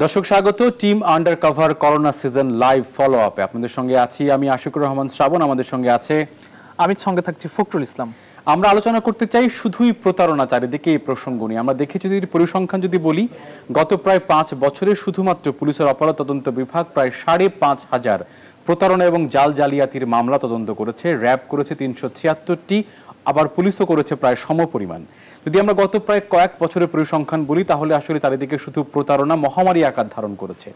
দর্শক স্বাগত team undercover corona season live follow আপে আপনাদের সঙ্গে আছি আমি আশিকুর রহমান শ্রাবণ। আমাদের সঙ্গে আছে আমি, সঙ্গে থাকছি ফখরুল ইসলাম। আমরা আলোচনা করতে চাই শুধুই প্রতারণা চারিদিকে এই প্রসঙ্গ নিয়ে। আমরা দেখেছি যদি পরিসংখ্যান যদি বলি, গত প্রায় 5 বছরে শুধুমাত্র পুলিশের অপরাধ তদন্ত বিভাগ প্রায় 5,500 প্রতারণা এবং জাল জালিয়াতির মামলা তদন্ত করেছে। র্যাব করেছে 376টি, আবার পুলিশও করেছে প্রায় সমপরিমাণ। যদি আমরা গত প্রায় কয়েক বছরের পরিসংখ্যান বলি, তাহলে আসলে চারিদিকে শুধু প্রতারণা মহামারী আকার ধারণ করেছে।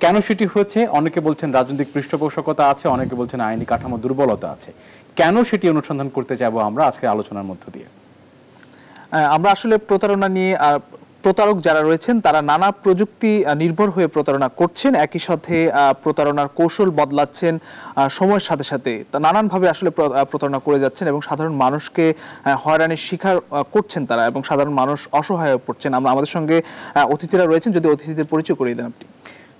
কেন সেটি হয়েছে? অনেকে বলছেন রাজনৈতিক পৃষ্ঠপোষকতা আছে, অনেকে বলছেন আইনি কাঠামো দুর্বলতা আছে। কেন সেটি অনুসন্ধান করতে চাইবো আমরা আজকের আলোচনার মধ্য দিয়ে। আমরা আসলে প্রতারণা নিয়ে, প্রতারক যারা রয়েছেন তারা নানা প্রযুক্তি নির্ভর হয়ে প্রতারণা করছেন, একই সাথে প্রতারণার কৌশল বদলাচ্ছেন সময়ের সাথে সাথে। নানানভাবে আসলে প্রতারণা করে যাচ্ছেন এবং সাধারণ মানুষকে হয়রানির শিকার করছেন তারা, এবং সাধারণ মানুষ অসহায় হয়ে পড়ছেন। আমাদের সঙ্গে অতিথিরা রয়েছেন, যদি অতিথিদের পরিচয় করিয়ে দেন আপনি।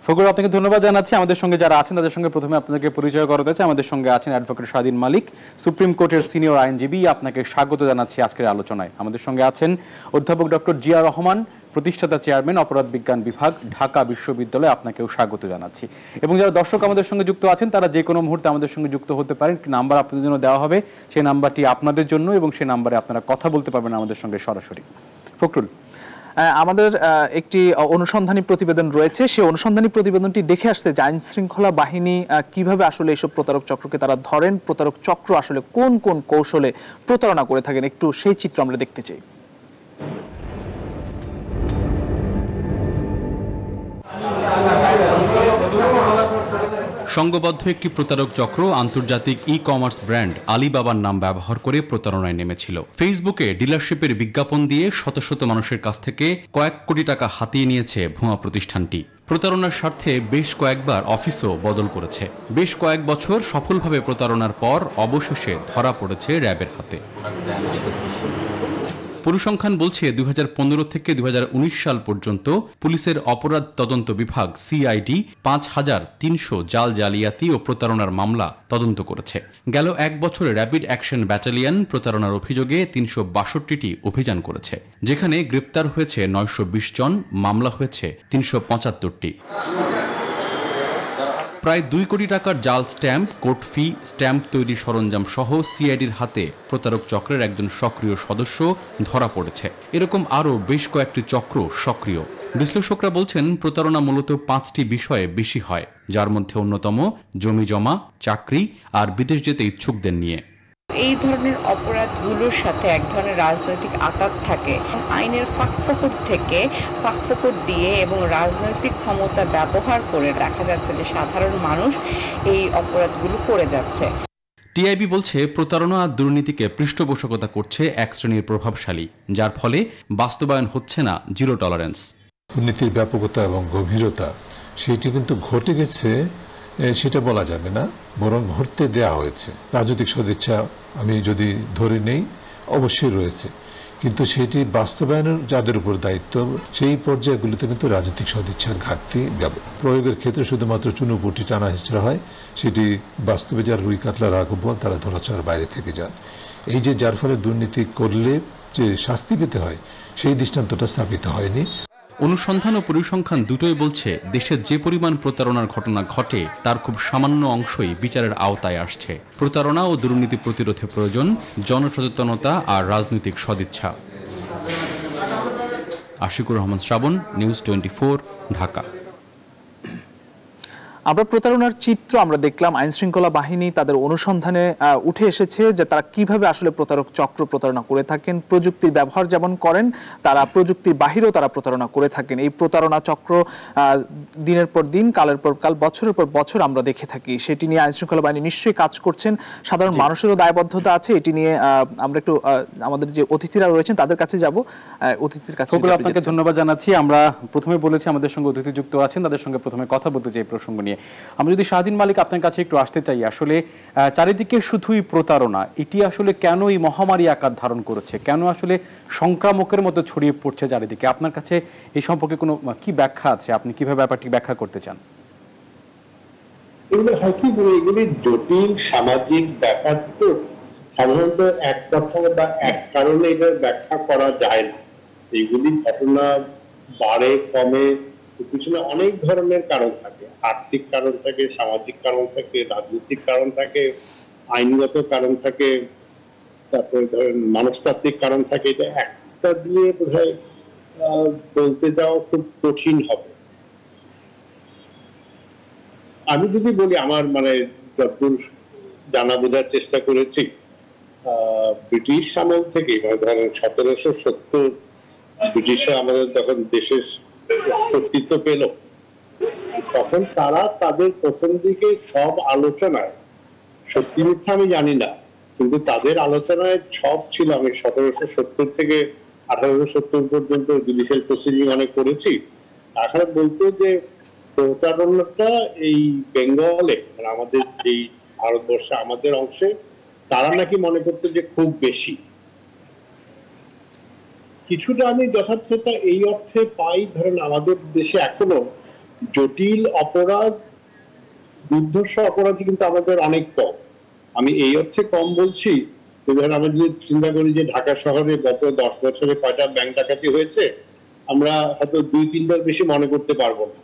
ফখরুল, আপনাকে ধন্যবাদ জানাচ্ছি। আমাদের সঙ্গে যারা আছেন তাদের সঙ্গে প্রথমে আপনাদেরকে পরিচয় করাতে চাই। আমাদের সঙ্গে আছেন অ্যাডভোকেট স্বাধীন মালিক, সুপ্রিম কোর্টের সিনিয়র আইনজীবী। আপনাকে স্বাগত জানাচ্ছি আজকের আলোচনায়। আমাদের সঙ্গে আছেন অধ্যাপক ডক্টর জিয়া রহমান, প্রতিষ্ঠাতা চেয়ারম্যান, অপরাধ বিজ্ঞান বিভাগ, ঢাকা বিশ্ববিদ্যালয়। আপনাকেও স্বাগত জানাচ্ছি। এবং যারা দর্শক আমাদের সঙ্গে যুক্ত আছেন তারা যে কোনো মুহূর্তে আমাদের সঙ্গে যুক্ত হতে পারেন। নাম্বার আপনাদের জন্য দেওয়া হবে, সেই নাম্বারটি আপনাদের জন্য, এবং সেই নাম্বারে আপনারা কথা বলতে পারবেন আমাদের সঙ্গে সরাসরি। ফখরুল, আমাদের একটি অনুসন্ধানী প্রতিবেদন রয়েছে, সেই অনুসন্ধানী প্রতিবেদনটি দেখে আসতে যে আইন শৃঙ্খলা বাহিনী কিভাবে আসলে এইসব প্রতারক চক্রকে তারা ধরেন, প্রতারক চক্র আসলে কোন কোন কৌশলে প্রতারণা করে থাকেন, একটু সেই চিত্র আমরা দেখতে চাই। সংঘবদ্ধ একটি প্রতারক চক্র আন্তর্জাতিক ই কমার্স ব্র্যান্ড আলিবাবার নাম ব্যবহার করে প্রতারণায় নেমেছিল। ফেসবুকে ডিলারশিপের বিজ্ঞাপন দিয়ে শত শত মানুষের কাছ থেকে কয়েক কোটি টাকা হাতিয়ে নিয়েছে ভুয়া প্রতিষ্ঠানটি। প্রতারণার স্বার্থে বেশ কয়েকবার অফিসও বদল করেছে। বেশ কয়েক বছর সফলভাবে প্রতারণার পর অবশেষে ধরা পড়েছে র্যাবের হাতে। পরিসংখ্যান বলছে 2015 থেকে 2019 সাল পর্যন্ত পুলিশের অপরাধ তদন্ত বিভাগ সিআইডি 5,300 জাল জালিয়াতি ও প্রতারণার মামলা তদন্ত করেছে। গেল এক বছরে র্যাপিড অ্যাকশন ব্যাটালিয়ন প্রতারণার অভিযোগে 362টি অভিযান করেছে, যেখানে গ্রেপ্তার হয়েছে 920 জন, মামলা হয়েছে 375টি। প্রায় 2 কোটি টাকার জাল স্ট্যাম্প, কোর্ট ফি, স্ট্যাম্প তৈরি সরঞ্জাম সহ সিআইডির হাতে প্রতারক চক্রের একজন সক্রিয় সদস্য ধরা পড়েছে। এরকম আরও বেশ কয়েকটি চক্র সক্রিয়। বিশ্লেষকরা বলছেন প্রতারণা মূলত 5টি বিষয়ে বেশি হয়, যার মধ্যে অন্যতম জমি জমা, চাকরি আর বিদেশ যেতে ইচ্ছুকদের নিয়ে। এই ধরনের অপরাধগুলোর সাথে এক ধরনের রাজনৈতিক আঘাত থাকে। আইনের ফাঁকফোকর দিয়ে এবং রাজনৈতিক ক্ষমতা ব্যবহার করে দেখা যাচ্ছে যে সাধারণ মানুষ এই অপরাধগুলো করে যাচ্ছে। টিআইবি বলছে প্রতারণা আর দুর্নীতিকে পৃষ্ঠপোষকতা করছে এক শ্রেণীর প্রভাবশালী, যার ফলে বাস্তবায়ন হচ্ছে না জিরো টলারেন্স। দুর্নীতির ব্যাপকতা এবং গভীরতা সেটি কিন্তু ঘটে গেছে সেটা বলা যাবে না, বরং ঘটতে দেওয়া হয়েছে। রাজনৈতিক সদিচ্ছা আমি যদি ধরে নেই অবশ্যই রয়েছে, কিন্তু সেটি বাস্তবায়নের যাদের উপর দায়িত্ব সেই পর্যায়গুলিতে কিন্তু রাজনৈতিক সদিচ্ছার ঘাটতি প্রয়োগের ক্ষেত্রে শুধুমাত্র চুনোপুটি টানা হিচড়া হয়, সেটি বাস্তবে যারা রুই কাতলা রাঘবল তারা ধরাছোঁয়ার বাইরে থেকে যান। এই যে যার ফলে দুর্নীতি করলে যে শাস্তি পেতে হয় সেই দৃষ্টান্তটা স্থাপিত হয়নি। অনুসন্ধান ও পরিসংখ্যান দুটোই বলছে দেশে যে পরিমাণ প্রতারণার ঘটনা ঘটে তার খুব সামান্য অংশই বিচারের আওতায় আসছে। প্রতারণা ও দুর্নীতি প্রতিরোধে প্রয়োজন জনসচেতনতা আর রাজনৈতিক সদিচ্ছা। আশিকুর রহমান শ্রাবণ, নিউজ 24, ঢাকা। আমরা প্রতারণার চিত্র আমরা দেখলাম, আইন শৃঙ্খলা বাহিনী তাদের অনুসন্ধানে উঠে এসেছে যে তারা কিভাবে আসলে প্রতারক চক্র প্রতারণা করে থাকেন। প্রযুক্তির ব্যবহার যেমন করেন, তারা প্রযুক্তির বাহিরেও তারা প্রতারণা করে থাকেন। এই প্রতারণা চক্র দিনের পর দিন, কালের পর কাল, বছরের পর বছর আমরা দেখে থাকি। সেটি নিয়ে আইন শৃঙ্খলা বাহিনী নিশ্চয়ই কাজ করছেন, সাধারণ মানুষেরও দায়বদ্ধতা আছে। এটি নিয়ে আমরা একটু আমাদের যে অতিথিরা রয়েছেন তাদের কাছে যাব। অতিথির কাছে আপনাকে ধন্যবাদ জানাচ্ছি। আমরা প্রথমে বলেছি আমাদের সঙ্গে অতিথি যুক্ত আছেন, তাদের সঙ্গে প্রথমে কথা বলতে চাই প্রসঙ্গ নিয়ে। আমরা যদি স্বাধীন মালিক আপনার কাছে একটু আসতে চাই, আসলে চারিদিকে শুধুই প্রতারণা, এটি আসলে কেন এই মহামারী আকার ধারণ করেছে, কেন আসলে সংক্রামকের মতো ছড়িয়ে পড়ছে চারিদিকে? আপনার কাছে এই সম্পর্কে কোনো কি ব্যাখ্যা আছে? আপনি কিভাবে ব্যাপারটি ব্যাখ্যা করতে চান? এগুলো হয় কি বলে, এগুলি জটিল সামাজিক ব্যাপার, তো সাধারণত এক কথা বা এক কারণে এটা ব্যাখ্যা করা যায় না। এইগুলি ঘটনা বাড়ে কমে পিছনে অনেক ধরনের কারণ থাকে, আর্থিক কারণ থাকে, সামাজিক কারণ থাকে, রাজনৈতিক কারণ থাকে, আইনগত কারণ থাকে, তারপরে ধরেন মনস্তাত্ত্বিক কারণ থাকে। এটা একটা দিয়ে বোধহয় বলতে যাওয়া খুব কঠিন হবে। আমি যদি বলি আমার মানে যতদূর জানা বোঝার চেষ্টা করেছি, ব্রিটিশ আমল থেকে মানে ধরেন 1770 ব্রিটিশরা আমাদের যখন দেশের কর্তৃত্ব পেল, তখন তারা তাদের প্রথম দিকে সব আলোচনায়, সত্যি মিথ্যা আমি জানি না, কিন্তু তাদের আলোচনায় সব ছিল, আমি 1770 থেকে 1870 পর্যন্ত জুডিশিয়াল প্রসিডিং অনেক করেছি, আসলে বলতো যে প্রতারণাটা এই বেঙ্গলে মানে আমাদের এই ভারতবর্ষে আমাদের অংশে তারা নাকি মনে করতো যে খুব বেশি। কিছুটা আমি যথার্থতা এই অর্থে পাই, ধরেন আমাদের দেশে এখনো জটিল অপরাধ, দুর্ধর্ষ অপরাধী কিন্তু আমাদের অনেক কম। আমি এই অর্থে কম বলছি যে ধরেন আমরা যদি চিন্তা করি যে ঢাকা শহরে গত 10 বছরে কয়টা ব্যাংক ডাকাতি হয়েছে, আমরা হয়তো 2-3টার বেশি মনে করতে পারবো না।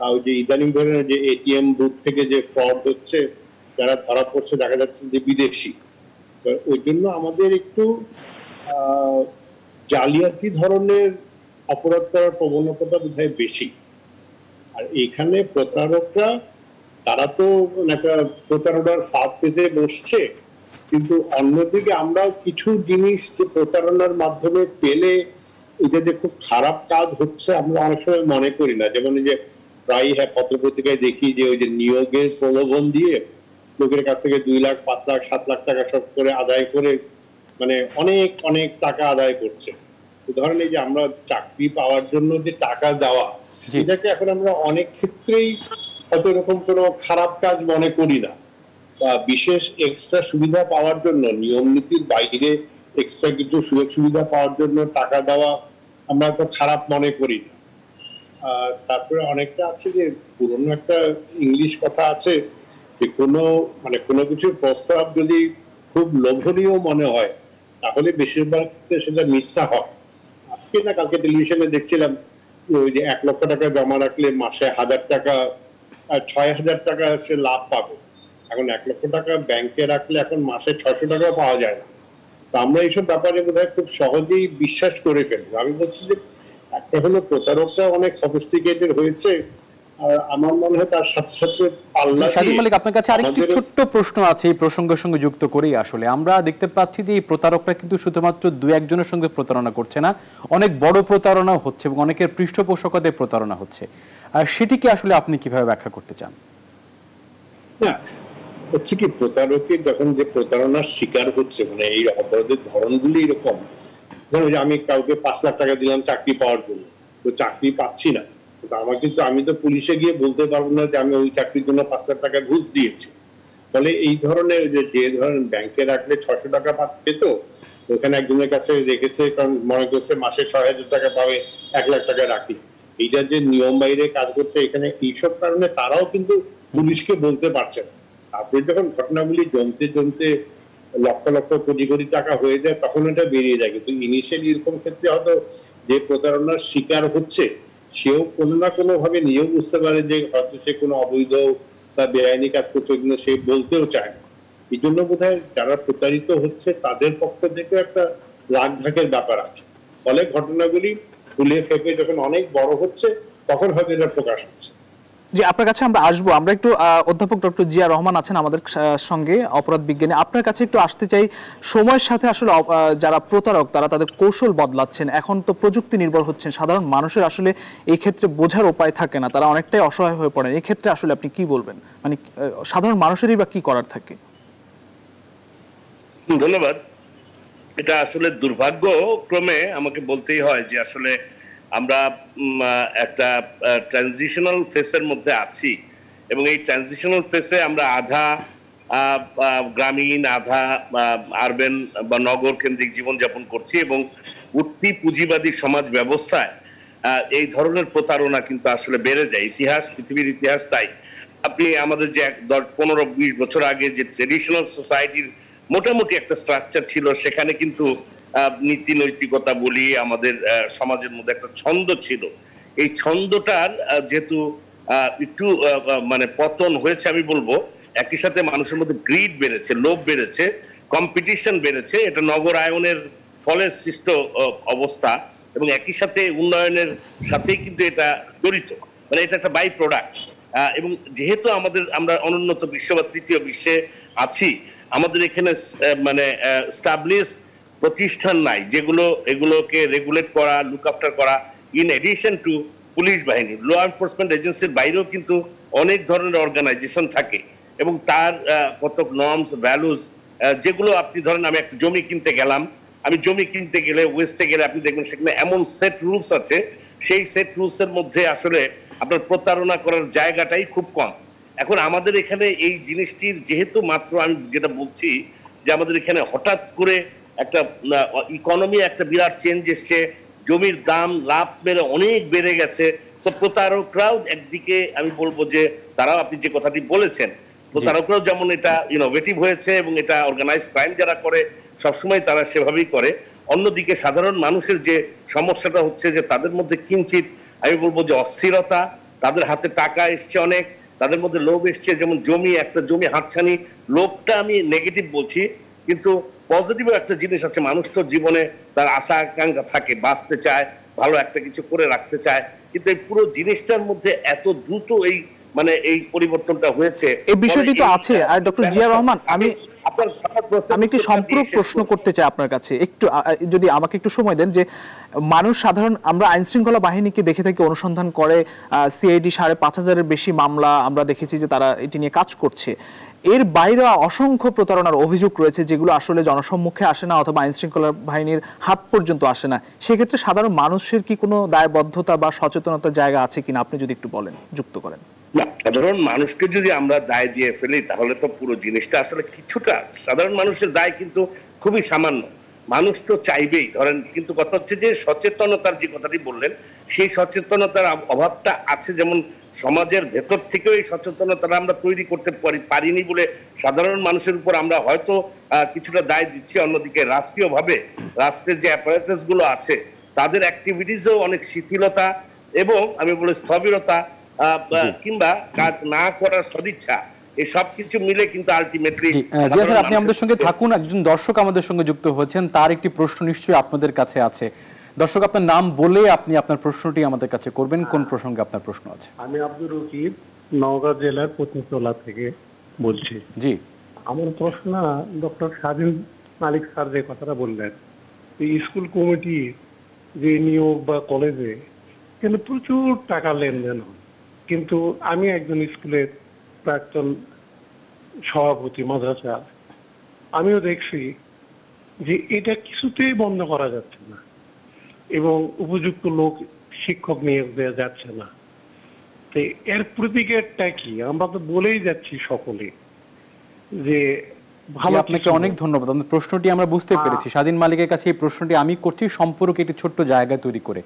আর যে ইদানিং ধরেন যে এটিএম বুথ থেকে যে ফ্রড হচ্ছে, যারা ধরা পড়ছে দেখা যাচ্ছে যে বিদেশি। ওই জন্য আমাদের একটু জালিয়াতি ধরনের অপরাধ করার প্রবণতাটা বোধহয় বেশি। আর এখানে প্রতারকরা তারা তো একটা প্রতারণার ফাঁদ পেতে বসছে, কিন্তু অন্যদিকে আমরাও কিছু জিনিস যে প্রতারণার মাধ্যমে পেলে এটা যে খুব খারাপ কাজ হচ্ছে আমরা অনেক সময় মনে করি না। যেমন এই যে প্রায় পত্রপত্রিকায় দেখি যে ওই যে নিয়োগের প্রলোভন দিয়ে লোকের কাছ থেকে 2 লাখ 5 লাখ 7 লাখ টাকা সব করে আদায় করে মানে অনেক অনেক টাকা আদায় করছে। ধরেন এই যে আমরা চাকরি পাওয়ার জন্য যে টাকা দেওয়া, এটাকে এখন আমরা অনেক ক্ষেত্রেই হয়তো এরকম কোনো খারাপ কাজ মনে করি না, বা বিশেষ এক্সট্রা সুবিধা পাওয়ার জন্য নিয়ম নীতির বাইরে এক্সট্রা কিছু সুযোগ সুবিধা পাওয়ার জন্য টাকা দেওয়া আমরা তো খারাপ মনে করি না। তারপরে অনেকটা আছে যে পুরনো একটা ইংলিশ কথা আছে যে কোনো কিছুর প্রস্তাব যদি খুব লোভনীয় মনে হয় তাহলে বেশিরভাগ ক্ষেত্রে সেটা মিথ্যা হয়। আজকে না কালকে টেলিভিশনে দেখছিলাম ওই যে 1 লক্ষ টাকা জমা রাখলে মাসে 1000 টাকা আর 6000 টাকা সে লাভ পাবে। এখন 1 লক্ষ টাকা ব্যাংকে রাখলে এখন মাসে 600 টাকাও পাওয়া যায় না। তো আমরা এইসব ব্যাপারে বোধহয় খুব সহজেই বিশ্বাস করে ফেলি। আমি বলছি যে একটা হলো প্রতারকরা অনেক সফিস্টিকেটেড হয়েছে, আর আমার মনে হয় তার সাথে সাথে পাল্লা দিয়ে স্বাধীন মালিক, আপনার কাছে আরেকটি ছোট্ট প্রশ্ন আছে এই প্রসঙ্গের সঙ্গে যুক্ত করেই। আসলে আমরা দেখতে পাচ্ছি যে এই প্রতারকরা কিন্তু শুধুমাত্র 2-1 জনের সঙ্গে প্রতারণা করছে না, অনেক বড় প্রতারণাও হচ্ছে এবং অনেকের পৃষ্ঠপোষকতায় প্রতারণা হচ্ছে। আর সেটিকে আসলে আপনি কিভাবে ব্যাখ্যা করতে চান? না, হচ্ছে কি প্রতারকের যখন যে প্রতারণার শিকার হচ্ছে মানে এই অপরাধের ধরনগুলি এরকম, ধরো যে আমি কাউকে 5 লাখ টাকা দিলাম চাকরি পাওয়ার জন্য, তো চাকরি পাচ্ছি না, আমি তো পুলিশে গিয়ে বলতে পারবো না যে আমি ওই চাকরির জন্য 5 লাখ টাকা ঘুষ দিয়েছি। ফলে এই ধরনের যে ধরেন ব্যাংকে রাখলে 600 টাকা পেত, ওখানে একজনের কাছে রেখেছে কারণ মনে করছে মাসে 6000 টাকা পাবে, 1 লাখ টাকা রাখি। এইটা যে নিয়ম বাইরে কাজ করছে এখানে, এইসব কারণে তারাও কিন্তু পুলিশকে বলতে পারছে না। তারপরে যখন ঘটনাগুলি জমতে জমতে লক্ষ লক্ষ কোটি কোটি টাকা হয়ে যায় তখন এটা বেরিয়ে যায়। কিন্তু ইনিশিয়ালি এরকম ক্ষেত্রে হয়তো যে প্রতারণার শিকার হচ্ছে সেও কোনো না কোনো ভাবে নিজেও বুঝতে পারে যে হয়তো সে কোনো অবৈধ বা বেআইনি কাজ করছে, কিন্তু সে বলতেও চায় না। এই জন্য বোধহয় যারা প্রতারিত হচ্ছে তাদের পক্ষ থেকে একটা রাগ ঢাকের ব্যাপার আছে। ফলে ঘটনাগুলি ফুলে ফেপে যখন অনেক বড় হচ্ছে তখন হয়তো এটা প্রকাশ হচ্ছে। জি, আপনার কাছে আমরা আসবো। আমরা একটু অধ্যাপক ডক্টর জিয়া রহমান আছেন আমাদের সঙ্গে, অপরাধ বিজ্ঞানী। আপনার কাছে একটু আসতে চাই, সময়ের সাথে আসলে যারা প্রতারক তারা তাদের কৌশল বদলাচ্ছেন, এখন তো প্রযুক্তি নির্ভর হচ্ছেন, সাধারণ মানুষের আসলে এই ক্ষেত্রে বোঝার উপায় থাকে না, তারা অনেকটাই অসহায় হয়ে পড়েন। এই ক্ষেত্রে আসলে আপনি কি বলবেন, মানে সাধারণ মানুষেরই বা কি করার থাকে? ধন্যবাদ। এটা আসলে দুর্ভাগ্যক্রমে আমাকে বলতেই হয় যে আসলে আমরা একটা ট্রানজিশনাল ফেসের মধ্যে আছি, এবং এই ট্রানজিশনাল ফেসে আমরা আধা গ্রামীণ আধা আরবান বা নগর কেন্দ্রিক জীবনযাপন করছি, এবং উঠতি পুঁজিবাদী সমাজ ব্যবস্থায় এই ধরনের প্রতারণা কিন্তু আসলে বেড়ে যায়। পৃথিবীর ইতিহাস তাই। আপনি আমাদের যে 15-20 বছর আগে যে ট্রেডিশনাল সোসাইটির মোটামুটি একটা স্ট্রাকচার ছিল, সেখানে কিন্তু নীতি নৈতিকতা বলি আমাদের সমাজের মধ্যে একটা ছন্দ ছিল। এই ছন্দটার যেহেতু একটু মানে পতন হয়েছে আমি বলবো, একই সাথে মানুষের মধ্যে গ্রিড বেড়েছে, লোভ বেড়েছে, কম্পিটিশন বেড়েছে, এটা নগরায়নের ফলে সৃষ্ট অবস্থা এবং একই সাথে উন্নয়নের সাথেই কিন্তু এটা জড়িত, মানে এটা একটা বাই প্রোডাক্ট। এবং যেহেতু আমরা অনুন্নত বিশ্ব বা তৃতীয় বিশ্বে আছি, আমাদের এখানে মানে স্টাবলিশ প্রতিষ্ঠান নাই যেগুলো এগুলোকে রেগুলেট করা, লুক আফটার করা, ইন এডিশন টু পুলিশ বাহিনী, ল এনফোর্সমেন্ট এজেন্সির বাইরেও কিন্তু অনেক ধরনের অর্গানাইজেশন থাকে এবং তার কত নর্মস ভ্যালুজ, যেগুলো আপনি ধরেন আমি একটা জমি কিনতে গেলাম, আমি জমি কিনতে গেলে ওয়েস্টে গেলে আপনি দেখবেন সেখানে এমন সেট রুলস আছে, সেই সেট রুলসের মধ্যে আসলে আপনার প্রতারণা করার জায়গাটাই খুব কম। এখন আমাদের এখানে এই জিনিসটির যেহেতু মাত্র আমি যেটা বলছি যে আমাদের এখানে হঠাৎ করে একটা ইকোনমি একটা বিরাট চেঞ্জ এসছে, জমির দাম লাভ মেরে অনেক বেড়ে গেছে, তো প্রতারকরাও একদিকে আমি বলবো যে তারাও আপনি যে কথাটি বলেছেন, প্রতারকরাও যেমন এটা ইনোভেটিভ হয়েছে এবং এটা অর্গানাইজ ক্রাইম যারা করে সবসময় তারা সেভাবেই করে। অন্যদিকে সাধারণ মানুষের যে সমস্যাটা হচ্ছে যে তাদের মধ্যে কিঞ্চিত আমি বলবো যে অস্থিরতা, তাদের হাতে টাকা এসছে অনেক, তাদের মধ্যে লোভ এসছে, যেমন একটা জমি হাতছানি, লোভটা আমি নেগেটিভ বলছি, কিন্তু পজিটিভও একটা জিনিস আছে। মানুষ তো জীবনে তার আশা আকাঙ্ক্ষা থাকে, বাঁচতে চায়, ভালো একটা কিছু করে রাখতে চায়, কিন্তু এই পুরো জিনিসটার মধ্যে এত দ্রুত এই পরিবর্তনটা হয়েছে, এই বিষয়টি তো আছে। আর ডক্টর জিয়া রহমান, আমি একটি সম্পূরক প্রশ্ন করতে চাই আপনার কাছে, একটু যদি আমাকে একটু সময় দেন। যে মানুষ সাধারণ, আমরা আইন শৃঙ্খলা বাহিনীকে দেখে থাকি অনুসন্ধান করে, সিআইডি 5,500-এর বেশি মামলা আমরা দেখেছি যে তারা এটি নিয়ে কাজ করছে। এর বাইরে অসংখ্য প্রতারণার অভিযোগ রয়েছে যেগুলো আসলে জনসম্মুখে আসে না অথবা আইন শৃঙ্খলা বাহিনীর হাত পর্যন্ত আসে না। সেক্ষেত্রে সাধারণ মানুষের কি কোনো দায়বদ্ধতা বা সচেতনতার জায়গা আছে কিনা, আপনি যদি একটু বলেন, যুক্ত করেন। না, সাধারণ মানুষকে যদি আমরা দায় দিয়ে ফেলি তাহলে তো পুরো জিনিসটা আসলে কিছুটা, সাধারণ মানুষের দায় কিন্তু খুবই সামান্য। মানুষ তো চাইবেই ধরেন, কিন্তু কথা হচ্ছে যে সচেতনতার যে কথাটি বললেন, সেই সচেতনতার অভাবটা আছে। যেমন সমাজের ভেতর থেকেও এই সচেতনতাটা আমরা তৈরি করতে পারিনি বলে সাধারণ মানুষের উপর আমরা হয়তো কিছুটা দায় দিচ্ছি। অন্যদিকে রাষ্ট্রীয়ভাবে রাষ্ট্রের যে অ্যাপারেটাস গুলো আছে তাদের অ্যাক্টিভিটিসেও অনেক শিথিলতা এবং আমি বলি স্থবিরতা কিংবা কাজ না করার সদিচ্ছা, এই সব কিছু মিলে কিন্তু আলটিমেটলি। জিয়া স্যার, আপনি আমাদের সঙ্গে থাকুন। একজন দর্শক আমাদের সঙ্গে যুক্ত হয়েছেন, তার একটি প্রশ্ন নিশ্চয়ই আপনাদের কাছে আছে। দর্শক, আপনার নাম বলে আপনি আপনার প্রশ্নটি আমাদের কাছে করবেন। কোন প্রসঙ্গে আপনার প্রশ্ন আছে? আমি আব্দুর রকিব, নওগাঁ জেলার পত্নীতলা থেকে বলছি। জি, আমার প্রশ্ন ডক্টর স্বাধীন মালিক স্যার যে কথাটা বললেন, স্কুল কমিটি যে নিয়োগ বা কলেজে কিন্তু প্রচুর টাকা লেনদেন হয়, কিন্তু আমি একজন স্কুলের প্রাক্তন সভাপতি মাদ্রাসার, আমিও দেখছি যে এটা কিছুতেই বন্ধ করা যাচ্ছে না এবং উপযুক্ত লোক শিক্ষক নিয়োগ দেওয়া যাচ্ছে না। তো এর প্রতিকারটা কি? আমরা তো বলেই যাচ্ছি সকলে যে ভালো। আপনাকে অনেক ধন্যবাদ। আপনার প্রশ্নটি আমরা বুঝতে পেরেছি। স্বাধীন মালিকের কাছে এই প্রশ্নটি আমি করছি সম্পর্কে একটি ছোট্ট জায়গায় তৈরি করে।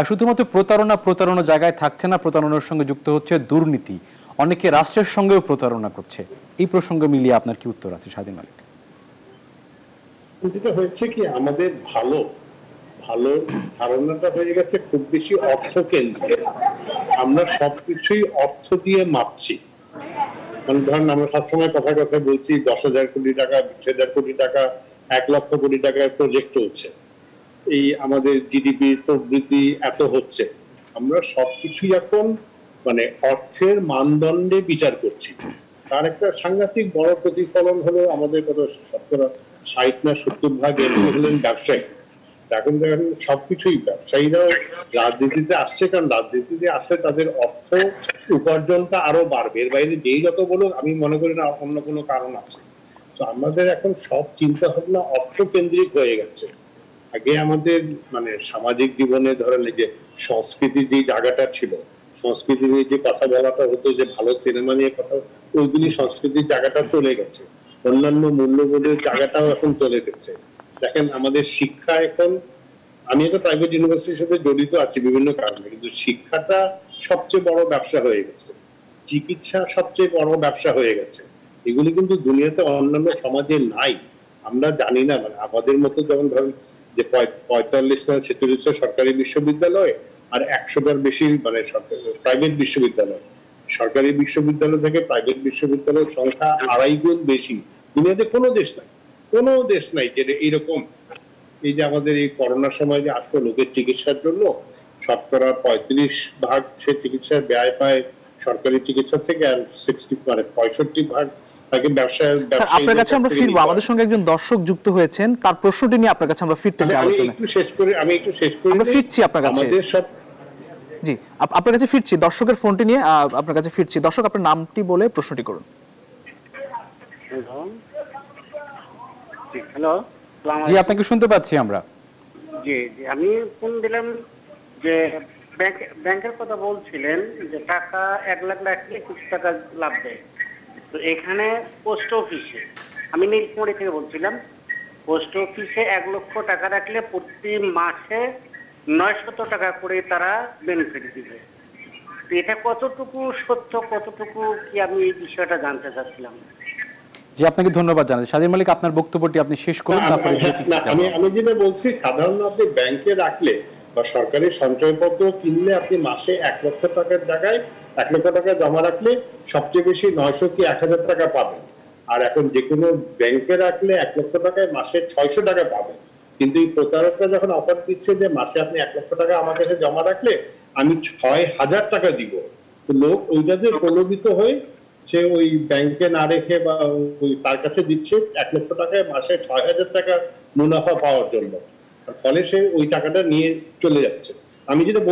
শুধুমাত্র প্রতারণা জায়গায় থাকছে না, প্রতারণার সঙ্গে যুক্ত হচ্ছে দুর্নীতি। অনেকে রাষ্ট্রের সঙ্গেও প্রতারণা করছে। এই প্রসঙ্গে মিলিয়ে আপনার কি উত্তর আছে স্বাধীন মালিক? যেটা হয়েছে কি, আমাদের ভালো ধারণাটা হয়ে গেছে খুব বেশি অর্থ কেন্দ্রে। আমরা সবকিছুই অর্থ দিয়ে মাপছি। মানে ধরেন আমরা সবসময় কথায় বলছি 10,000 কোটি টাকা, 20,000 কোটি টাকা, 1 লক্ষ কোটি টাকার প্রজেক্ট চলছে, এই আমাদের জিডিপি প্রবৃদ্ধি এত হচ্ছে। আমরা সবকিছুই এখন মানে অর্থের মানদণ্ডে বিচার করছি। তার একটা সাংঘাতিক বড় প্রতিফলন হলো আমাদের কত 60 না 70% হলেন ব্যবসায়ী। এখন দেখেন সবকিছুই ব্যবসায়ীরাও রাজনীতিতে আসছে, কারণ রাজনীতিতে আসছে তাদের অর্থ উপার্জনটা আরো বাড়বে। এর বাইরে যেই যত বলুক আমি মনে করি না অন্য কোনো কারণ আছে। তো আমাদের এখন সব চিন্তা ভাবনা অর্থ কেন্দ্রিক হয়ে গেছে। আগে আমাদের মানে সামাজিক জীবনে ধরেন এই যে সংস্কৃতির যে জায়গাটা ছিল, সংস্কৃতি নিয়ে যে কথা বলাটা হতো, যে ভালো সিনেমা নিয়ে কথা, ওইগুলি সংস্কৃতির জায়গাটা চলে গেছে। অন্যান্য মূল্যবোধের জায়গাটাও এখন চলে গেছে। দেখেন আমাদের শিক্ষা এখন, আমি একটা প্রাইভেট ইউনিভার্সিটির সাথে জড়িত আছি বিভিন্ন কারণে, কিন্তু শিক্ষাটা সবচেয়ে বড় ব্যবসা হয়ে গেছে, চিকিৎসা সবচেয়ে বড় ব্যবসা হয়ে গেছে। এগুলি কিন্তু দুনিয়াতে অন্যান্য সমাজে নাই, আমরা জানি না। মানে আমাদের মতো যেমন ধরেন যে 45 না 46 সরকারি বিশ্ববিদ্যালয়, আর 100টার বেশি মানে প্রাইভেট বিশ্ববিদ্যালয়। সরকারি বিশ্ববিদ্যালয় থেকে প্রাইভেট বিশ্ববিদ্যালয়ের সংখ্যা 2.5 গুণ বেশি। দুনিয়াতে কোনো দেশ নাই যেটা এইরকম। এই যে আমাদের এই করোনার সময় যে আসলো লোকের চিকিৎসার জন্য, শতকরা 35% সে চিকিৎসার ব্যয় পায় সরকারি চিকিৎসা থেকে, আর 65% তাকে ব্যবসায়। আপনার কাছে আমরা ফিরবো, আমাদের সঙ্গে একজন দর্শক যুক্ত হয়েছেন, তার প্রশ্নটি নিয়ে আপনার কাছে আমরা ফিরতে চাই। আমি একটু শেষ করি আমরা ফিরছি আপনার কাছে। আমাদের সব জি, আপনার কাছে ফিরছি, দর্শকের ফোনটি নিয়ে আপনার কাছে ফিরছি। দর্শক, আপনার নামটি বলে প্রশ্নটি করুন। হ্যালো, জি, আপনাকে শুনতে পাচ্ছি আমরা। জি জি, আমি ফোন দিলাম যে ব্যাংকের কথা বলছিলেন যে টাকা 1 লাখ রাখলে কিছু টাকা লাভ দেয়। তো এখানে পোস্ট অফিসে, আমি নীলকুমারী থেকে বলছিলাম, পোস্ট অফিসে 1 লক্ষ টাকা রাখলে প্রতি মাসে 900 টাকা করে তারা বেনিফিট দিবে। তো এটা কতটুকু সত্য, কতটুকু কি, আমি এই বিষয়টা জানতে চাচ্ছিলাম। জি, আপনাকে ধন্যবাদ জানাচ্ছি। স্বাধীন মালিক, আপনার বক্তব্যটি আপনি শেষ করুন, তারপরে আমি যেটা বলছি, সাধারণত আপনি ব্যাংকে রাখলে বা সরকারি সঞ্চয়পত্র কিনলে আপনি মাসে 1 লক্ষ টাকার জায়গায় 1 লক্ষ টাকা জমা রাখলে সবচেয়ে বেশি 900 কি 1000 টাকা পাবেন। আর এখন যে কোনো ব্যাংকে রাখলে 1 লক্ষ টাকায় মাসে 600 টাকা পাবেন। কিন্তু এই প্রতারকরা যখন অফার দিচ্ছে যে মাসে আপনি 1 লক্ষ টাকা আমার কাছে জমা রাখলে আমি 6000 টাকা দিব, তো লোক ওইটাতে প্রলোভিত হয়ে সে ওই ব্যাংকে না রেখে বা ওই তার কাছে দিচ্ছে 1 লক্ষ টাকায় মাসে 6000 টাকা মুনাফা পাওয়ার জন্য। ফলে সে ওই টাকাটা নিয়ে চলে যাচ্ছে। আমি যেটা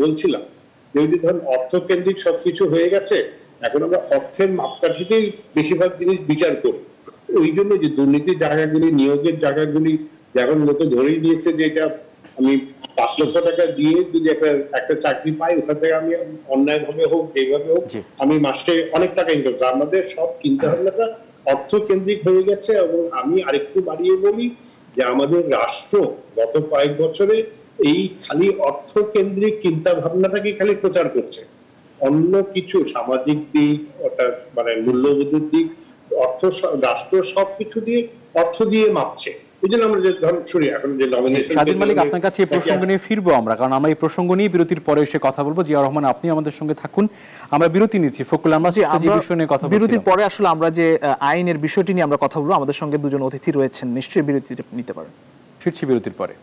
বলছিলাম যে ওই যে ধরুন অর্থকেন্দ্রিক সবকিছু হয়ে গেছে, এখন আমরা অর্থের মাপকাঠিতেই বেশিরভাগ জিনিস বিচার করি। ওই জন্য যে দুর্নীতির জায়গাগুলি, নিয়োগের জায়গাগুলি, এখন লোকে ধরেই নিয়েছে যে এটা আমি 5 লক্ষ টাকা দিয়ে যদি একটা চাকরি পাই, ওখান থেকে আমি অন্যায়ভাবে হোক যেভাবে হোক আমি মাসে অনেক টাকা ইনকাম করি। আমাদের সব চিন্তা ভাবনাটা অর্থকেন্দ্রিক হয়ে গেছে। এবং আমি আরেকটু বাড়িয়ে বলি যে আমাদের রাষ্ট্র গত কয়েক বছরে এই খালি অর্থকেন্দ্রিক চিন্তা ভাবনাটাকে খালি প্রচার করছে। অন্য কিছু সামাজিক দিক, অর্থাৎ মানে মূল্যবোধের দিক, রাষ্ট্র সবকিছু দিয়ে অর্থ দিয়ে মাপছে। স্বাধীন মালিক, আপনার কাছে এই প্রসঙ্গ নিয়ে ফিরবো আমরা, কারণ আমরা এই প্রসঙ্গ নিয়ে বিরতির পরে এসে কথা বলবো। জিয়া রহমান, আপনি আমাদের সঙ্গে থাকুন, আমরা বিরতি নিচ্ছি। ফখরুল, আমরা বিরতির পরে আসলে আমরা যে আইনের বিষয়টি নিয়ে আমরা কথা বলবো, আমাদের সঙ্গে দুজন অতিথি রয়েছেন, নিশ্চয়ই বিরতি নিতে পারেন। ফিরছি বিরতির পরে।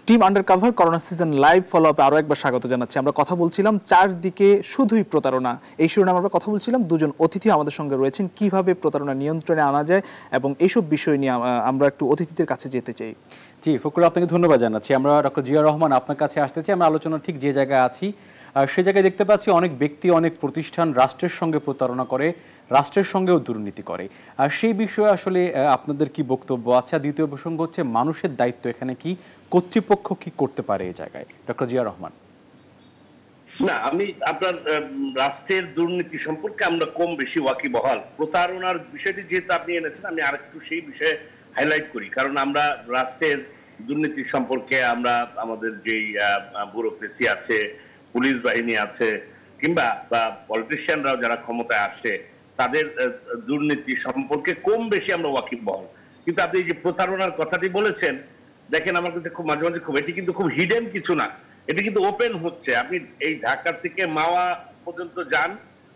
Team undercover corona season live follow আপে আরো একবার স্বাগত জানাচ্ছি। আমরা কথা বলছিলাম চারদিকে শুধুই প্রতারণা, এই শিরোনামে আমরা কথা বলছিলাম। দুজন অতিথি আমাদের সঙ্গে রয়েছেন, কিভাবে প্রতারণা নিয়ন্ত্রণে আনা যায় এবং এইসব বিষয় নিয়ে আমরা একটু অতিথিদের কাছে যেতে চাই। জি ফখরুল, আপনাকে ধন্যবাদ জানাচ্ছি। আমরা ডক্টর জিয়া রহমান আপনার কাছে আসতে চাই। আমরা আলোচনা ঠিক যে জায়গায় আছি সে জায়গায় দেখতে পাচ্ছি অনেক ব্যক্তি, অনেক প্রতিষ্ঠান রাষ্ট্রের সঙ্গে প্রতারণা করে, রাষ্ট্রের সঙ্গেও দুর্নীতি করে। আর সেই বিষয়ে আসলে আপনাদের কি বক্তব্য? আচ্ছা, দ্বিতীয় প্রসঙ্গ হচ্ছে মানুষের দায়িত্ব এখানে কি, কর্তৃপক্ষ কি করতে পারে এই জায়গায়? ডক্টর জিয়া রহমান। না, আমি আপনার রাষ্ট্রের দুর্নীতি সম্পর্কে আমরা কম বেশি ওয়াকিবহাল। প্রতারণার বিষয়টি যেহেতু আপনি এনেছেন, আমি আরেকটু সেই বিষয়ে হাইলাইট করি। কারণ আমরা রাষ্ট্রের দুর্নীতি সম্পর্কে আমরা আমাদের যেই ব্যুরোক্রেসি আছে, পুলিশ বাহিনী আছে, কিংবা বা পলিটিশিয়ানরাও যারা ক্ষমতায় আসে, তাদের দুর্নীতি সম্পর্কে কম বেশি আমরা ওয়াকিবহাল। কিন্তু আপনি যে প্রতারণার কথাটি বলেছেন, দেখেন আমার কাছে খুব মাঝে মাঝে এটি কিন্তু খুব হিডেন কিছু না, এটি কিন্তু ওপেন হচ্ছে। আপনি এই ঢাকা থেকে মাওয়া পর্যন্ত যান,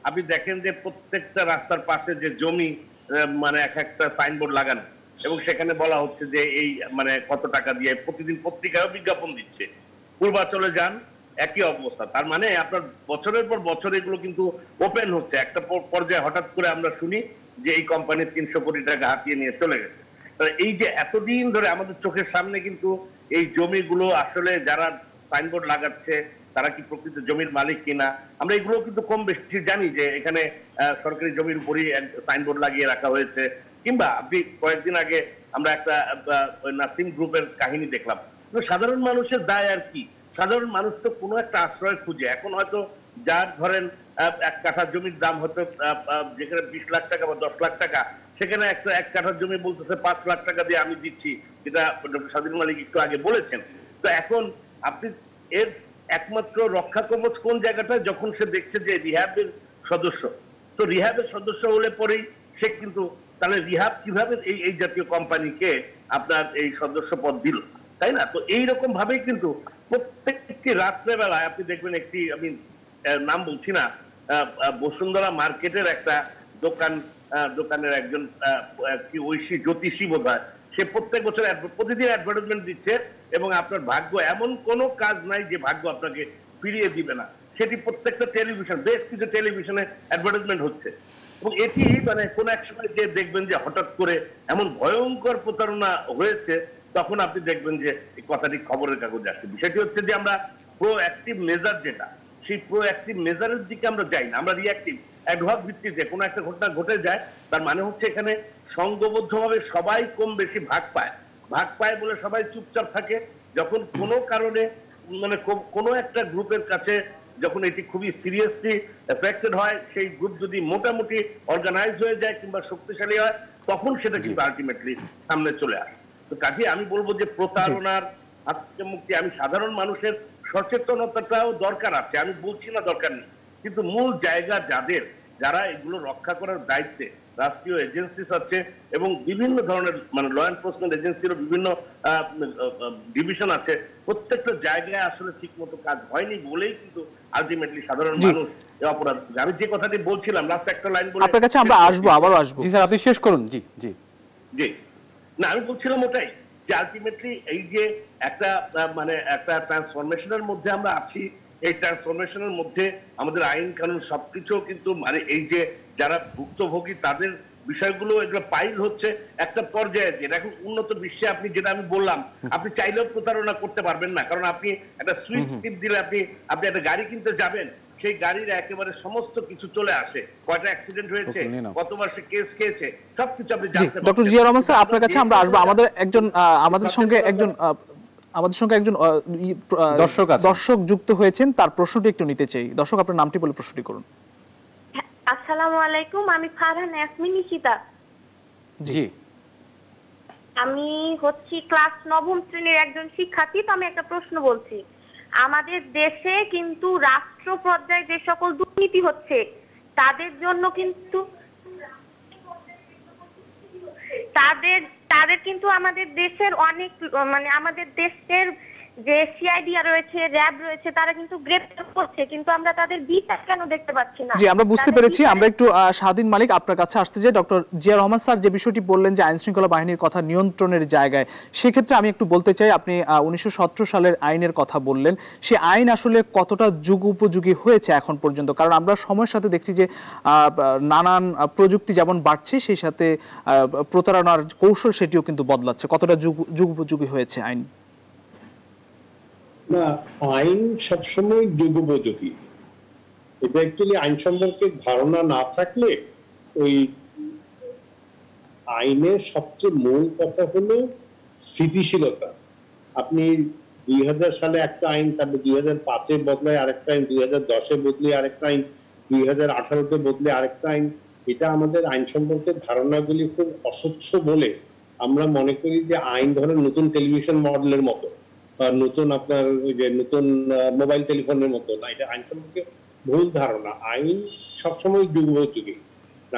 আপনি দেখেন যে প্রত্যেকটা রাস্তার পাশে যে জমি মানে একটা সাইনবোর্ড লাগানো, এবং সেখানে বলা হচ্ছে যে এই মানে কত টাকা দিয়ে প্রতিদিন পত্রিকায় বিজ্ঞাপন দিচ্ছে। পূর্বাঞ্চলে যান, একই অবস্থা। তার মানে আপনার বছরের পর বছর এগুলো কিন্তু ওপেন হচ্ছে। একটা পর্যায়ে হঠাৎ করে আমরা শুনি যে এই কোম্পানি 300 কোটি টাকা হাতিয়ে নিয়ে চলে গেছে। এই যে এতদিন ধরে আমাদের চোখের সামনে কিন্তু এই জমিগুলো আসলে যারা সাইনবোর্ড লাগাচ্ছে তারা কি প্রকৃত জমির মালিক কিনা, আমরা এগুলো কিন্তু কম বেশি জানি যে এখানে সরকারি জমির উপরই সাইনবোর্ড লাগিয়ে রাখা হয়েছে। কিংবা আপনি কয়েকদিন আগে আমরা একটা নার্সিং গ্রুপের কাহিনী দেখলাম। সাধারণ মানুষের দায় আর কি? সাধারণ মানুষ তো কোনো একটা আশ্রয় খুঁজে। এখন হয়তো যার ধরেন 1 কাঠা জমির দাম হয়তো যেখানে 20 লাখ টাকা বা 10 লাখ টাকা, সেখানে একটা 1 কাঠা জমি বলতেছে 5 লাখ টাকা দিয়ে আমি দিচ্ছি, যেটা ডক্টর স্বাধীন মালিক একটু আগে বলেছেন। তো এখন আপনি এর একমাত্র রক্ষা কবচ কোন জায়গাটা, যখন সে দেখছে যে রিহ্যাবের সদস্য, তো রিহ্যাবের সদস্য হলে পরেই সে কিন্তু তাহলে রিহ্যাব কিভাবে এই জাতীয় কোম্পানিকে আপনার এই সদস্য পদ দিল, তাই না? তো এইরকম ভাবেই কিন্তু প্রত্যেকটি রাত্রেবেলায় আপনি দেখবেন একটি, আমি নাম বলছি না, বসুন্ধরা মার্কেটের একটা দোকানের একজন কি ঐশী জ্যোতিষী বোধ হয়, সে প্রত্যেক বছর প্রতিদিন অ্যাডভার্টাইজমেন্ট দিচ্ছে এবং আপনার ভাগ্য, এমন কোনো কাজ নাই যে ভাগ্য আপনাকে ফিরিয়ে দিবে না, সেটি প্রত্যেকটা টেলিভিশন, বেশ কিছু টেলিভিশনে অ্যাডভার্টাইজমেন্ট হচ্ছে। এবং এটি মানে কোন এক সময় যে দেখবেন যে হঠাৎ করে এমন ভয়ঙ্কর প্রতারণা হয়েছে, তখন আপনি দেখবেন যে এই কথাটি খবরের কাগজে আসছে। বিষয়টি হচ্ছে যে আমরা প্রোঅ্যাক্টিভ মেজার, যেটা সেই প্রোঅ্যাক্টিভ মেজারের দিকে আমরা যাই না, আমরা রিঅ্যাক্টিভ অ্যাডহক ভিত্তিতে কোনো একটা ঘটনা ঘটে যায়, তার মানে হচ্ছে এখানে সংঘবদ্ধভাবে সবাই কম বেশি ভাগ পায় বলে সবাই চুপচাপ থাকে। যখন কোনো কারণে মানে কোনো একটা গ্রুপের কাছে যখন এটি খুবই সিরিয়াসলি এফেক্টেড হয়, সেই গ্রুপ যদি মোটামুটি অর্গানাইজ হয়ে যায় কিংবা শক্তিশালী হয়, তখন সেটা কিন্তু আলটিমেটলি সামনে চলে আসে। তো কাজে আমি বলবো যে প্রতারণার হাত থেকে মুক্তি, আমি সাধারণ মানুষের সচেতনতাটাও দরকার আছে, আমি বলছি না দরকার নেই, কিন্তু মূল জায়গা যারা এগুলো রক্ষা করার দায়িত্বে, রাষ্ট্রীয় এজেন্সিস আছে এবং বিভিন্ন ধরনের মানে ল এনফোর্সমেন্ট এজেন্সিরও বিভিন্ন ডিভিশন আছে, প্রত্যেকটা জায়গায় আসলে ঠিক মতো কাজ হয়নি বলেই কিন্তু আলটিমেটলি সাধারণ মানুষ অপরাধ। আমি যে কথাটি বলছিলাম, লাস্ট একটা লাইন বলে আপনার কাছে আমরা আসবো, আবারও আসবো। জি স্যার, আপনি শেষ করুন। জি জি জি না, আমি বলছিলাম ওটাই যে আলটিমেটলি এই যে একটা মানে একটা ট্রান্সফরমেশনের মধ্যে আমরা আছি, এই ট্রান্সফরমেশনের মধ্যে আমাদের আইন কানুন সবকিছু কিন্তু মানে এই যে যারা ভুক্তভোগী তাদের বিষয়গুলো এগুলো পাইল হচ্ছে একটা পর্যায়ে, যেটা এখন উন্নত বিশ্বে আপনি যেটা আমি বললাম, আপনি চাইলেও প্রতারণা করতে পারবেন না, কারণ আপনি একটা সুইচ টিপ দিলে আপনি একটা গাড়ি কিনতে যাবেন, সেই গাড়ির একেবারে সমস্ত কিছু চলে আসে, কয়টা অ্যাক্সিডেন্ট হয়েছে, কতবার সে কেস খেয়েছে, সবকিছু আপনি জানতে পারবেন। ডক্টর জিয়া রহমান স্যার, আপনার কাছে আমরা আসবো। আমাদের সঙ্গে একজন দর্শক যুক্ত হয়েছেন, তার প্রশ্নটি একটু নিতে চাই। দর্শক, আপনার নামটি বলে প্রশ্নটি করুন। আসসালামু আলাইকুম, আমি ফারহান ইয়াসমিন নিশিতা। জি, আমি হচ্ছি ক্লাস 9ম শ্রেণীর একজন শিক্ষার্থী। তো আমি একটা প্রশ্ন বলছি, আমাদের দেশে কিন্তু রাষ্ট্র পর্যায়ে যে সকল দুর্নীতি হচ্ছে তাদের জন্য কিন্তু তাদের কিন্তু আমাদের দেশের অনেক মানে আমাদের দেশের যে সিআইডি রয়েছে, র্যাব রয়েছে, তারা কিন্তু গ্রেফতার করছে, কিন্তু আমরা তাদের বিচার কেন দেখতে পাচ্ছি না? জি, আমরা বুঝতে পেরেছি। আমরা একটু স্বাধীন মালিক আপনার কাছে আসতে চাই। ডক্টর জিয়া রহমান স্যার যে বিষয়টি বললেন যে আইন শৃঙ্খলা বাহিনীর কথা নিয়ন্ত্রণের জায়গায়, সেক্ষেত্রে আমি একটু বলতে চাই, আপনি 1917 সালের আইনের কথা বললেন, সে আইন আসলে কতটা যুগ উপযোগী হয়েছে এখন পর্যন্ত? কারণ আমরা সময়ের সাথে দেখছি যে নানান প্রযুক্তি যেমন বাড়ছে, সেই সাথে প্রতারণার কৌশল সেটিও কিন্তু বদলাচ্ছে। কতটা যুগ উপযোগী হয়েছে আইন? না, আইন সবসময় যুগোপযোগী। এটা অ্যাকচুয়ালি আইন সম্পর্কে ধারণা না থাকলে ওই আইনের সবচেয়ে মূল কথা হলো স্থিতিশীলতা। আপনি 2000 সালে একটা আইন, তারপর 2005-এ বদলায় আরেকটা আইন, 2010-এ বদলে আরেকটা আইন, 2018-তে বদলে আরেকটা আইন। এটা আমাদের আইন সম্পর্কে ধারণাগুলি খুব অস্বচ্ছ বলে আমরা মনে করি যে আইন ধরেন নতুন টেলিভিশন মডেলের মতো, নতুন আপনার ওই যে নতুন মোবাইল টেলিফোনের মতো না। এটা আইন সম্পর্কে ভুল ধারণা। আইন সবসময় যুগোপযোগী।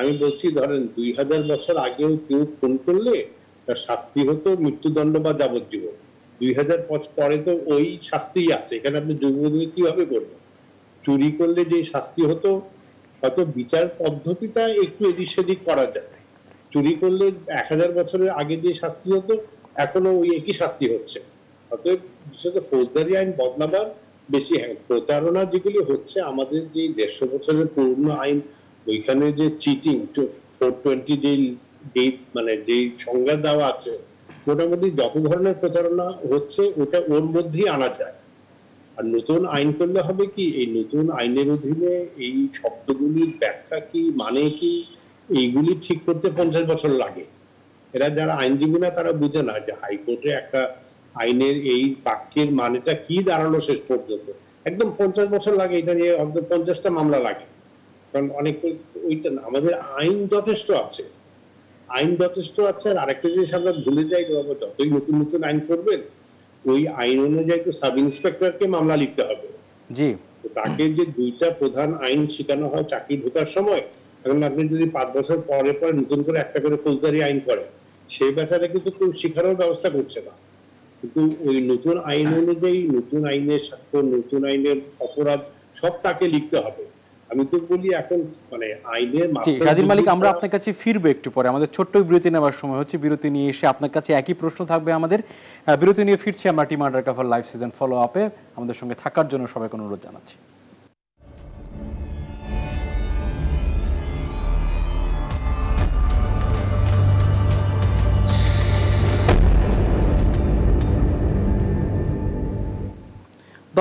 আমি বলছি ধরেন 2000 বছর আগেও কেউ খুন করলে তার শাস্তি হতো মৃত্যুদণ্ড বা যাবজ্জীবন। 2000 পরে তো ওই শাস্তিই আছে। এখানে আপনি যুগোপযোগী কিভাবে করবেন? চুরি করলে যে শাস্তি হতো, হয়তো বিচার পদ্ধতিটা একটু এদিক সেদিক করা যায়। চুরি করলে 1000 বছরের আগে যে শাস্তি হতো এখনো ওই একই শাস্তি হচ্ছে। অতএব বিশেষত ফৌজদারি আইন বদলাবার বেশি। হ্যাঁ, প্রতারণা যেগুলি হচ্ছে আমাদের যে 150 বছরের পুরনো আইন, ওইখানে যে চিটিং 420 যে মানে যে সংজ্ঞা দেওয়া আছে, মোটামুটি যত ধরনের প্রতারণা হচ্ছে ওটা ওর মধ্যেই আনা যায়। আর নতুন আইন করলে হবে কি, এই নতুন আইনের অধীনে এই শব্দগুলির ব্যাখ্যা কি, মানে কি, এইগুলি ঠিক করতে 50 বছর লাগে। এরা যারা আইনজীবী না তারা বুঝে না যে হাইকোর্টে একটা আইনের এই বাক্যের মানেটা কি দাঁড়ালো শেষ পর্যন্ত। একদম 50 বছর লাগে, এটা নিয়ে 50টা মামলা লাগে। কারণ অনেক ওইটা না, আমাদের আইন যথেষ্ট আছে, আইন যথেষ্ট আছে। আর আরেকটা জিনিস আমরা ভুলে যাই, যতই নতুন নতুন আইন করবেন ওই আইন অনুযায়ী তো সাব ইন্সপেক্টরকে মামলা লিখতে হবে। জি, তাকে যে 2টা প্রধান আইন শেখানো হয় চাকরি ঢোকার সময়, এখন আপনি যদি 5 বছর পরে পরে নতুন করে একটা করে ফৌজদারি আইন করেন, সেই ব্যাপারে কিন্তু কেউ শেখানোর ব্যবস্থা করছে না। কিন্তু ওই নতুন আইন অনুযায়ী নতুন আইনের স্বাক্ষর, নতুন আইনের অপরাধ সব তাকে লিখতে হবে। আমি তো বলি এখন মানে আইনের স্বাধীন মালিক, আমরা আপনার কাছে ফিরবো একটু পরে, আমাদের ছোট্ট বিরতি নেওয়ার সময় হচ্ছে। বিরতি নিয়ে এসে আপনার কাছে একই প্রশ্ন থাকবে আমাদের। বিরতি নিয়ে ফিরছি আমরা team undercover live season follow আপে। আমাদের সঙ্গে থাকার জন্য সবাইকে অনুরোধ জানাচ্ছি।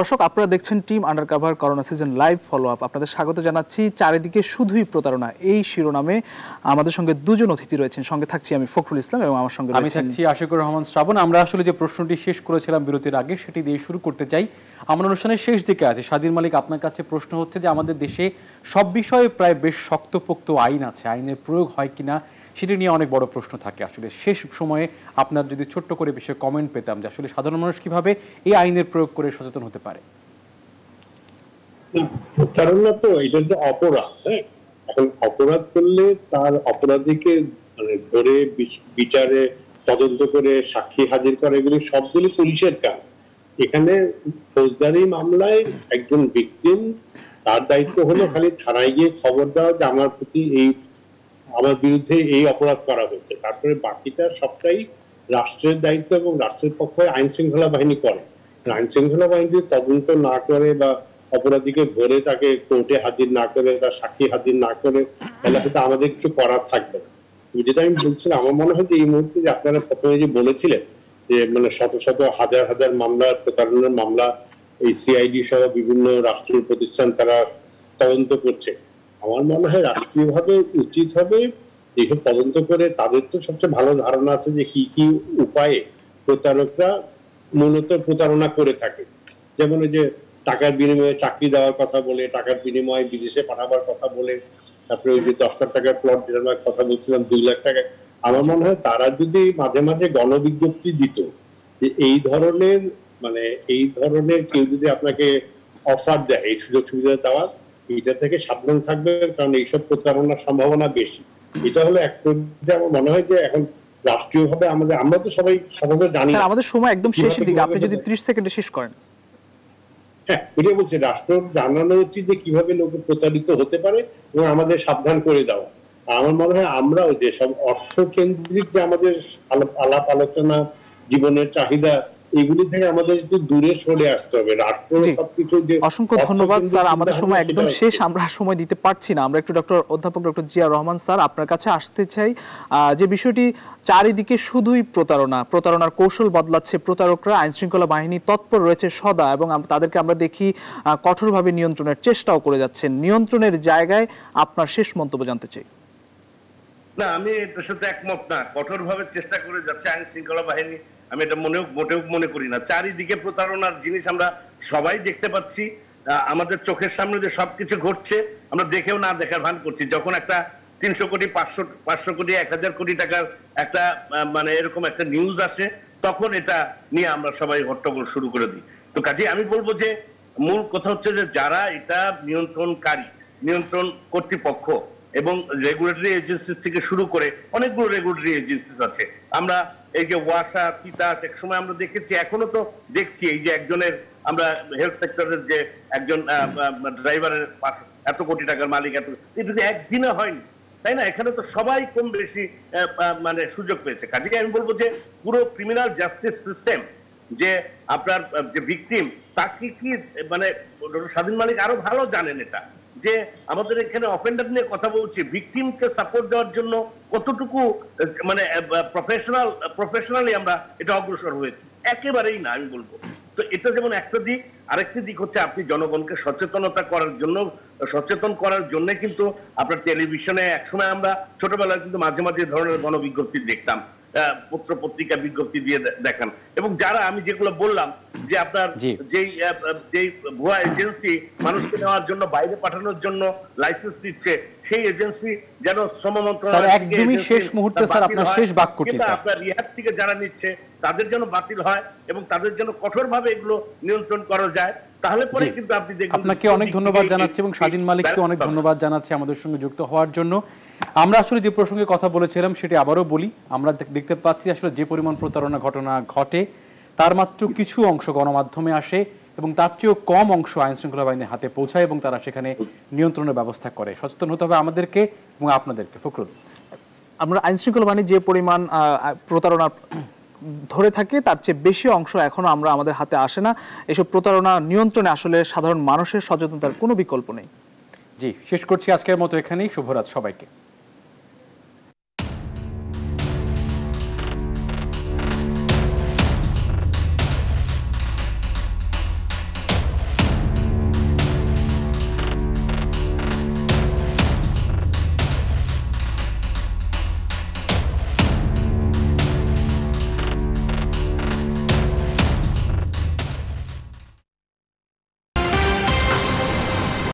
দর্শক, আপনারা দেখছেন team undercover corona season live follow up. আপনাদের স্বাগত জানাচ্ছি। চারিদিকে শুধুই প্রতারণা, এই শিরোনামে আমাদের সঙ্গে দুজন অতিথি রয়েছেন। সঙ্গে থাকছি আমি ফখরুল ইসলাম এবং আমার সঙ্গে আমি থাকছি আশিকুর রহমান শ্রাবণ। আমরা আসলে যে প্রশ্নটি শেষ করেছিলাম বিরতির আগে, সেটি দিয়ে শুরু করতে চাই। আমরা অনুষ্ঠানের শেষ দিকে আছি। স্বাধীন মালিক, আপনার কাছে প্রশ্ন হচ্ছে যে আমাদের দেশে সব বিষয়ে প্রায় বেশ শক্তপোক্ত আইন আছে, আইনের প্রয়োগ হয় কিনা সেটি নিয়ে অনেক বড় প্রশ্ন থাকে। আসলে শেষ সময়ে আপনার যদি ছোট্ট করে বিষয়ে কমেন্ট পেতাম যে আসলে সাধারণ মানুষ কিভাবে এই আইনের প্রয়োগ করে সচেতন হতে পারে। প্রতারণা তো এটা তো অপরাধ। হ্যাঁ, এখন অপরাধ করলে তার অপরাধীকে মানে ধরে বিচারে তদন্ত করে সাক্ষী হাজির করা, এগুলি সবগুলি পুলিশের কাজ। এখানে ফৌজদারি মামলায় একজন ভিকটিম, তার দায়িত্ব হলো খালি থানায় গিয়ে খবর দেওয়া যে আমার প্রতি আমার বিরুদ্ধে এই অপরাধ করা হচ্ছে। তারপরে বাকিটা সবটাই রাষ্ট্রের দায়িত্ব এবং রাষ্ট্রের পক্ষে আইন শৃঙ্খলা বাহিনী করে। আইন শৃঙ্খলা বাহিনী যদি তদন্ত না করে বা অপরাধীকে ধরে তাকে কোর্টে হাজির না করে, তার সাক্ষী হাজির না করে, তাহলে হয়তো আমাদের কিছু করার থাকবে না। যেটা আমি বলছিলাম, আমার মনে হয় যে এই মুহূর্তে যে আপনারা প্রথমে যে বলেছিলেন যে মানে শত শত হাজার হাজার মামলা, প্রতারণার মামলা এই সিআইডি সহ বিভিন্ন রাষ্ট্রীয় প্রতিষ্ঠান তারা তদন্ত করছে। আমার মনে হয় রাষ্ট্রীয়ভাবে উচিত হবে এইসব তদন্ত করে, তাদের তো সবচেয়ে ভালো ধারণা আছে যে কি কি উপায়ে প্রতারকরা মূলত প্রতারণা করে থাকে। যেমন ওই যে টাকার বিনিময়ে চাকরি দেওয়ার কথা বলে, টাকার বিনিময়ে বিদেশে পাঠাবার কথা বলে, তারপরে ওই যে 10 লাখ টাকার প্লট দেওয়ার কথা বলছিলাম, 2 লাখ টাকা। আমার মনে হয় তারা যদি মাঝে মাঝে গণবিজ্ঞপ্তি দিত যে এই ধরনের কেউ যদি আপনাকে অফার দেয় এই সুযোগ সুবিধা দেওয়ার, এটা থেকে সাবধান থাকবে, কারণ এইসব প্রতারণার সম্ভাবনা বেশি। এটা হলো এক পর্যায়ে আমার মনে হয় যে এখন রাষ্ট্রীয়ভাবে আমরা তো সবাই সাধারণত জানি। আমাদের সময় একদম শেষের দিকে, আপনি যদি 30 সেকেন্ডে শেষ করেন। হ্যাঁ, এটাই বলছি, রাষ্ট্র জানানো উচিত যে কিভাবে লোক প্রতারিত হতে পারে এবং আমাদের সাবধান করে দেওয়া। আমার মনে হয় আমরাও যে সব অর্থ কেন্দ্রিক যে আমাদের আলাপ আলোচনা, জীবনের চাহিদা, এগুলি থেকে আমাদের একটু দূরে সরে আসতে হবে। রাষ্ট্র সবকিছু যে অসংখ্য ধন্যবাদ স্যার, আমাদের সময় একদম শেষ, আমরা সময় দিতে পারছি না। আমরা একটু অধ্যাপক ডক্টর জিয়া রহমান স্যার আপনার কাছে আসতে চাই। যে বিষয়টি চারিদিকে শুধুই প্রতারণার কৌশল বদলাচ্ছে, প্রতারকরা, আইন শৃঙ্খলা বাহিনী তৎপর রয়েছে সদা, এবং তাদেরকে আমরা দেখি কঠোরভাবে নিয়ন্ত্রণের চেষ্টাও করে যাচ্ছেন। নিয়ন্ত্রণের জায়গায় আপনার শেষ মন্তব্য জানতে চাই। না, আমি এটার সাথে একমত না। কঠোরভাবে চেষ্টা করে যাচ্ছে আইন শৃঙ্খলা বাহিনী, আমি এটা মোটেও মনে করি না। চারিদিকে প্রতারণার জিনিস আমরা সবাই দেখতে পাচ্ছি, আমাদের চোখের সামনে যে সবকিছু ঘটছে আমরা দেখেও না দেখার ভান করছি। যখন একটা 300 কোটি 500 কোটি 1000 কোটি টাকার একটা মানে এরকম একটা নিউজ আসে, তখন এটা নিয়ে আমরা সবাই হট্টগোল শুরু করে দিই। তো কাজে আমি বলবো যে মূল কথা হচ্ছে যে যারা এটা নিয়ন্ত্রণকারী, নিয়ন্ত্রণ কর্তৃপক্ষ এবং রেগুলেটরি এজেন্সি থেকে শুরু করে অনেকগুলো রেগুলেটরি এজেন্সিস আছে। আমরা এই যে ওয়াসা, তিতাস, এক সময় আমরা দেখেছি, এখনো তো দেখছি, এই যে একজনের আমরা হেলথ সেক্টরের যে একজন ড্রাইভারের এত কোটি টাকার মালিক, এটা তো একদিনে হয়নি, তাই না? এখানে তো সবাই কম বেশি মানে সুযোগ পেয়েছে। কাজে আমি বলবো যে পুরো ক্রিমিনাল জাস্টিস সিস্টেম, যে আপনার যে ভিকটিম, তাকে কি মানে স্বাধীন মালিক আরো ভালো জানেন এটা, যে আমাদের এখানে অফেন্ডার নিয়ে কথা বলছি, ভিকটিমকে সাপোর্ট দেওয়ার জন্য কতটুকু মানে প্রফেশনালি আমরা এটা অগ্রসর হয়েছি, একেবারেই না আমি বলবো। তো এটা যেমন একটা দিক, আরেকটি দিক হচ্ছে আপনি জনগণকে সচেতন করার জন্য কিন্তু আপনার টেলিভিশনে একসময় আমরা ছোটবেলায় কিন্তু মাঝে মাঝে ধরনের গণবিজ্ঞপ্তি দেখতাম পত্র পত্রিকা বিজ্ঞপ্তি দিয়ে দেখান। এবং যারা আমি যেগুলো বললাম যে আপনার যেই ভুয়া এজেন্সি মানুষকে নেওয়ার জন্য বাইরে পাঠানোর জন্য লাইসেন্স দিচ্ছে, সেই এজেন্সি যেন শ্রম মন্ত্রণালয় একদমই শেষ মুহূর্তে স্যার আপনার শেষ বাক্যটি স্যার, আপনার রিহাব থেকে যারা নিচ্ছে তাদের যেন বাতিল হয় এবং তাদের যেন কঠোরভাবে এগুলো নিয়ন্ত্রণ করা যায়, তাহলে পরে কিন্তু আপনি দেখবেন। আপনাকে অনেক ধন্যবাদ জানাচ্ছি এবং স্বাধীন মালিককে অনেক ধন্যবাদ জানাচ্ছি আমাদের সঙ্গে যুক্ত হওয়ার জন্য। আমরা আসলে যে প্রসঙ্গে কথা বলেছিলাম সেটি আবারও বলি, আমরা দেখতে পাচ্ছি আসলে যে পরিমাণ প্রতারণা ঘটনা ঘটে তার মাত্র কিছু অংশ গণমাধ্যমে আসে এবং তার চেয়েও কম অংশ আইন শৃঙ্খলা বাহিনীর হাতে পৌঁছায় এবং তারা সেখানে নিয়ন্ত্রণের ব্যবস্থা করে। সচেতন হতে হবে আমাদেরকে এবং আপনাদেরকে। ফখরুল, আমরা আইন শৃঙ্খলা বাহিনী যে পরিমাণ প্রতারণা ধরে থাকে তার চেয়ে বেশি অংশ এখনো আমরা আমাদের হাতে আসে না। এসব প্রতারণা নিয়ন্ত্রণে আসলে সাধারণ মানুষের সচেতনতার কোনো বিকল্প নেই। জি, শেষ করছি আজকের মতো এখানেই। শুভরাত সবাইকে।